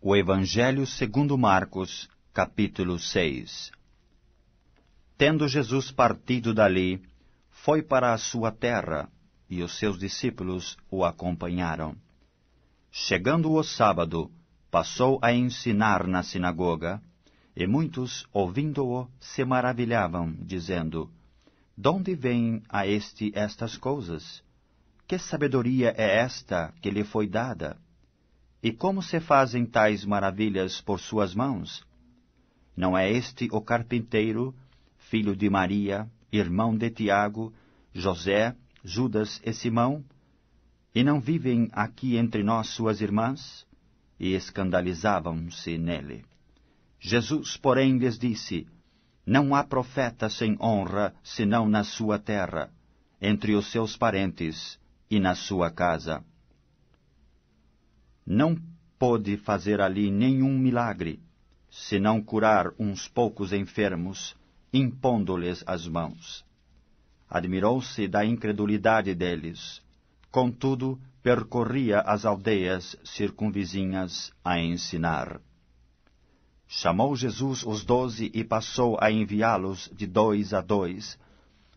O Evangelho segundo Marcos, capítulo 6. Tendo Jesus partido dali, foi para a sua terra, e os seus discípulos o acompanharam. Chegando o sábado, passou a ensinar na sinagoga, e muitos, ouvindo-o, se maravilhavam, dizendo: "De onde vêm a este estas coisas? Que sabedoria é esta que lhe foi dada? E como se fazem tais maravilhas por suas mãos? Não é este o carpinteiro, filho de Maria, irmão de Tiago, José, Judas e Simão? E não vivem aqui entre nós suas irmãs?" E escandalizavam-se nele. Jesus, porém, lhes disse: "Não há profeta sem honra, senão na sua terra, entre os seus parentes e na sua casa." Não pôde fazer ali nenhum milagre, senão curar uns poucos enfermos, impondo-lhes as mãos. Admirou-se da incredulidade deles. Contudo, percorria as aldeias circunvizinhas a ensinar. Chamou Jesus os 12 e passou a enviá-los de 2 a 2,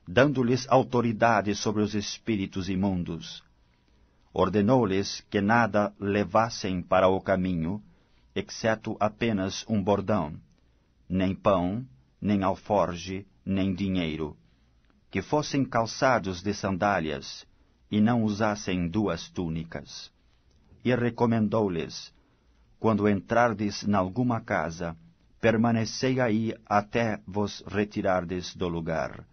dando-lhes autoridade sobre os espíritos imundos. Ordenou-lhes que nada levassem para o caminho, exceto apenas um bordão, nem pão, nem alforge, nem dinheiro, que fossem calçados de sandálias, e não usassem 2 túnicas. E recomendou-lhes: "Quando entrardes nalguma casa, permanecei aí até vos retirardes do lugar.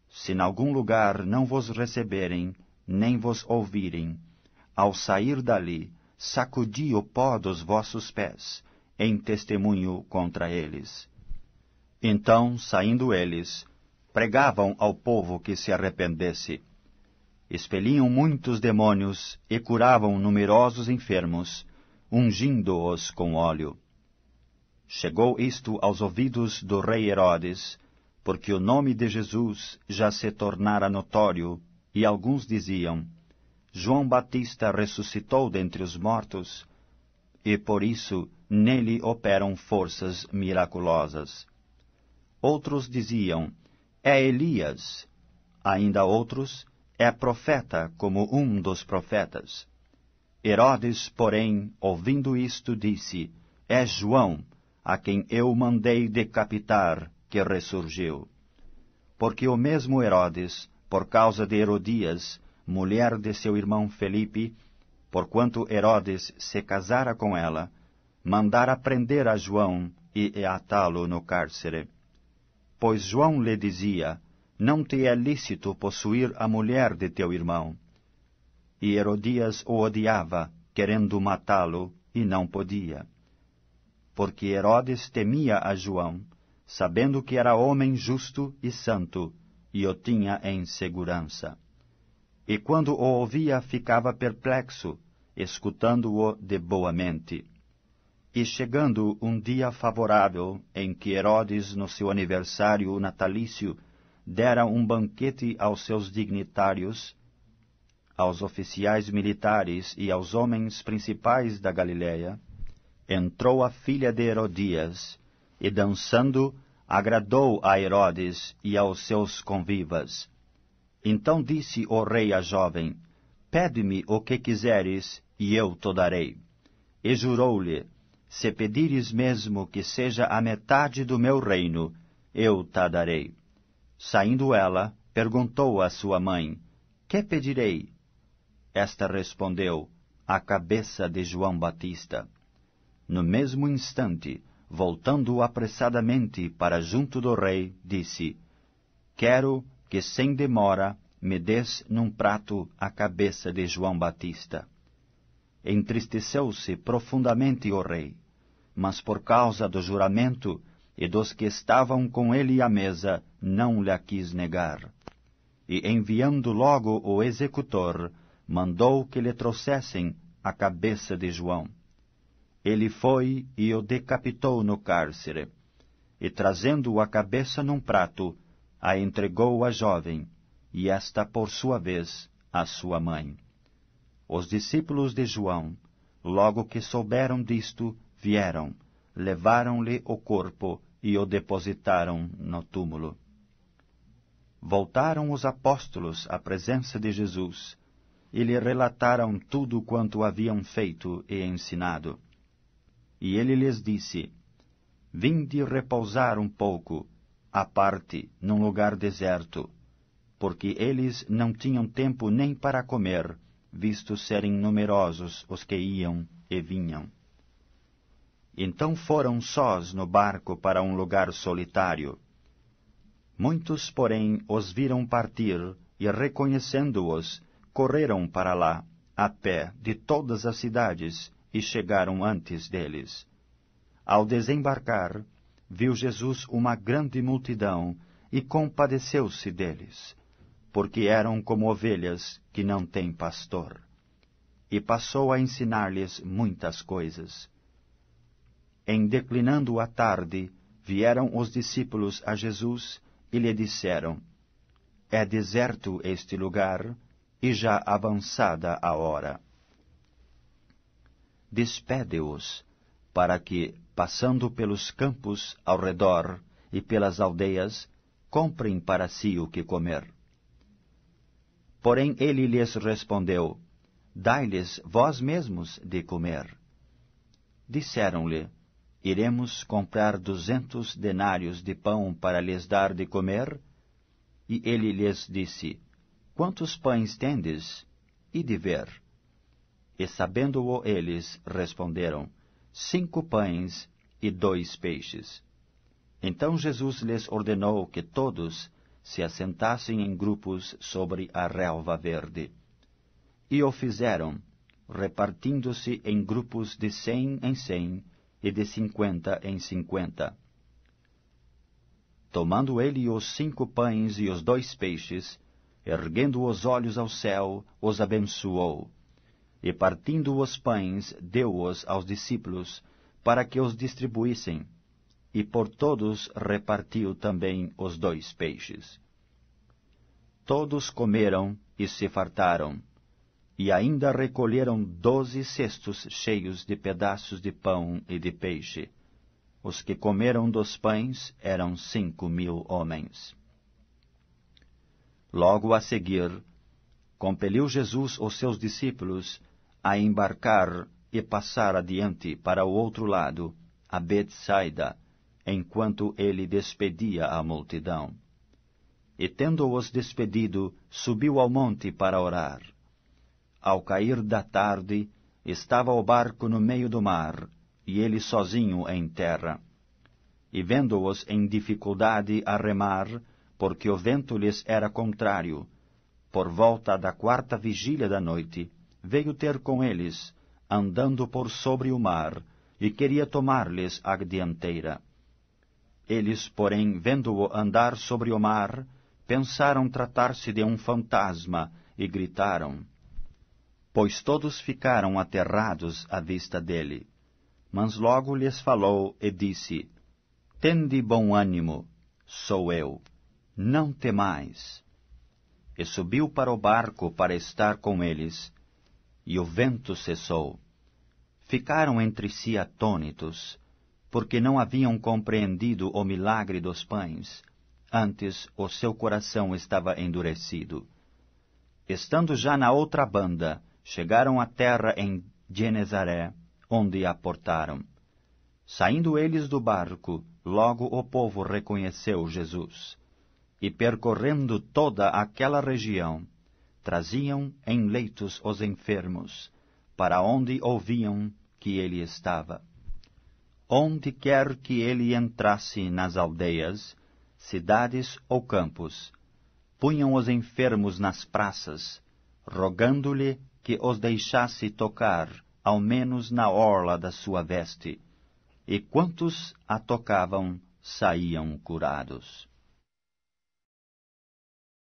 Se nalgum lugar não vos receberem, nem vos ouvirem, ao sair dali, sacudi o pó dos vossos pés, em testemunho contra eles." Então, saindo eles, pregavam ao povo que se arrependesse. Expeliam muitos demônios e curavam numerosos enfermos, ungindo-os com óleo. Chegou isto aos ouvidos do rei Herodes, porque o nome de Jesus já se tornara notório, e alguns diziam: "João Batista ressuscitou dentre os mortos, e por isso nele operam forças miraculosas." Outros diziam: "É Elias." Ainda outros: "É profeta, como um dos profetas." Herodes, porém, ouvindo isto, disse: "É João, a quem eu mandei decapitar, que ressurgiu." Porque o mesmo Herodes, por causa de Herodias, mulher de seu irmão Felipe, porquanto Herodes se casara com ela, mandara prender a João e atá-lo no cárcere. Pois João lhe dizia: "Não te é lícito possuir a mulher de teu irmão." E Herodias o odiava, querendo matá-lo, e não podia. Porque Herodes temia a João, sabendo que era homem justo e santo, e o tinha em segurança. E quando o ouvia, ficava perplexo, escutando-o de boa mente. E chegando um dia favorável, em que Herodes, no seu aniversário natalício, dera um banquete aos seus dignitários, aos oficiais militares e aos homens principais da Galiléia, entrou a filha de Herodias, e dançando, agradou a Herodes e aos seus convivas. Então disse o rei à jovem: "Pede-me o que quiseres, e eu te darei." E jurou-lhe: "Se pedires mesmo que seja a metade do meu reino, eu te darei." Saindo ela, perguntou à sua mãe: "Que pedirei?" Esta respondeu: "A cabeça de João Batista." No mesmo instante, voltando apressadamente para junto do rei, disse: "Quero que sem demora me des num prato a cabeça de João Batista." Entristeceu-se profundamente o rei, mas por causa do juramento e dos que estavam com ele à mesa, não lhe quis negar. E enviando logo o executor, mandou que lhe trouxessem a cabeça de João. Ele foi e o decapitou no cárcere, e trazendo a cabeça num prato, a entregou à jovem, e esta, por sua vez, à sua mãe. Os discípulos de João, logo que souberam disto, vieram, levaram-lhe o corpo e o depositaram no túmulo. Voltaram os apóstolos à presença de Jesus e lhe relataram tudo quanto haviam feito e ensinado. E ele lhes disse: Vinde repousar um pouco, à parte, num lugar deserto, porque eles não tinham tempo nem para comer, visto serem numerosos os que iam e vinham. Então foram sós no barco para um lugar solitário. Muitos, porém, os viram partir, e reconhecendo-os, correram para lá, a pé, de todas as cidades, e chegaram antes deles. Ao desembarcar, viu Jesus uma grande multidão, e compadeceu-se deles, porque eram como ovelhas que não têm pastor. E passou a ensinar-lhes muitas coisas. Em declinando a tarde, vieram os discípulos a Jesus e lhe disseram: É deserto este lugar, e já avançada a hora. Despede-os, para que, passando pelos campos ao redor e pelas aldeias, comprem para si o que comer. Porém ele lhes respondeu: Dai-lhes vós mesmos de comer. Disseram-lhe: Iremos comprar 200 denários de pão para lhes dar de comer? E ele lhes disse: Quantos pães tendes? E de ver. E sabendo-o eles, responderam: 5 pães e 2 peixes. Então Jesus lhes ordenou que todos se assentassem em grupos sobre a relva verde. E o fizeram, repartindo-se em grupos de 100 em 100 e de 50 em 50. Tomando ele os 5 pães e os 2 peixes, erguendo os olhos ao céu, os abençoou, e partindo os pães, deu-os aos discípulos, para que os distribuíssem, e por todos repartiu também os 2 peixes. Todos comeram e se fartaram, e ainda recolheram 12 cestos cheios de pedaços de pão e de peixe. Os que comeram dos pães eram 5.000 homens. Logo a seguir, compeliu Jesus os seus discípulos a embarcar e passar adiante para o outro lado, a Betsaida, enquanto ele despedia a multidão. E tendo-os despedido, subiu ao monte para orar. Ao cair da tarde, estava o barco no meio do mar, e ele sozinho em terra. E vendo-os em dificuldade a remar, porque o vento lhes era contrário, por volta da 4ª vigília da noite, veio ter com eles, andando por sobre o mar, e queria tomar-lhes a dianteira. Eles, porém, vendo-o andar sobre o mar, pensaram tratar-se de um fantasma, e gritaram, pois todos ficaram aterrados à vista dele. Mas logo lhes falou e disse: Tende bom ânimo, sou eu, não temais. E subiu para o barco para estar com eles, e o vento cessou. Ficaram entre si atônitos, porque não haviam compreendido o milagre dos pães, antes o seu coração estava endurecido. Estando já na outra banda, chegaram à terra em Genezaré, onde aportaram. Saindo eles do barco, logo o povo reconheceu Jesus, e percorrendo toda aquela região, traziam em leitos os enfermos, para onde ouviam que ele estava. Onde quer que ele entrasse nas aldeias, cidades ou campos, punham os enfermos nas praças, rogando-lhe que os deixasse tocar, ao menos na orla da sua veste, e quantos a tocavam saíam curados.